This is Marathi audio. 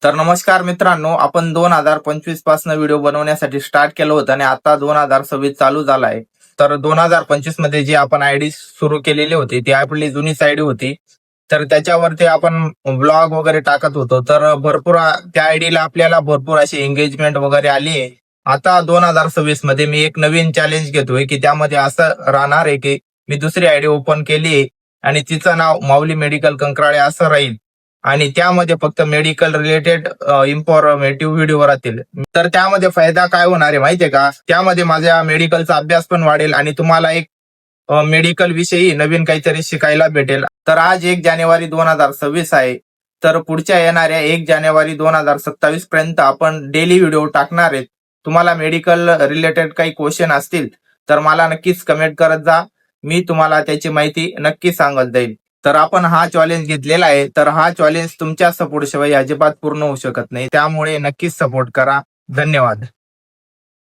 तर नमस्कार मित्रांनो, आपण 2025 पासून व्हिडिओ बनवण्यासाठी स्टार्ट केलं होतं आणि आता 2026 चालू झाला आहे. तर 2025 मध्ये जी आपण आयडी सुरू केलेली होती ती आपली जुनीच आयडी होती. तर त्याच्यावरती आपण ब्लॉग वगैरे टाकत होतो. तर त्या आयडीला आपल्याला भरपूर अशी एंगेजमेंट वगैरे आली आहे. आता 2026 मध्ये मी एक नवीन चॅलेंज घेतोय की त्यामध्ये असं राहणार आहे की मी दुसरी आयडी ओपन केली आहे आणि तिचं नाव माऊली मेडिकल कंत्राळे असं राहील. आणि त्यामध्ये फक्त मेडिकल रिलेटेड इन्फॉर्मेटिव्ह व्हिडिओ राहतील. तर त्यामध्ये फायदा काय होणार आहे माहितीये का? त्यामध्ये माझ्या मेडिकलचा अभ्यास पण वाढेल आणि तुम्हाला एक मेडिकल विषयी नवीन काहीतरी शिकायला भेटेल. तर आज 1 जानेवारी 2026 आहे. तर पुढच्या येणाऱ्या 1 जानेवारी 2027 पर्यंत आपण डेली व्हिडिओ टाकणार आहेत. तुम्हाला मेडिकल रिलेटेड काही क्वेश्चन असतील तर मला नक्कीच कमेंट करत जा. मी तुम्हाला त्याची माहिती नक्की सांगत जाईल. तर आपण हा चॅलेंज घेतलेला आहे. तर हा चॅलेंज तुमच्या सपोर्ट शिवाय अजिबात पूर्ण होऊ शकत नाही. त्यामुळे नक्कीच सपोर्ट करा. धन्यवाद.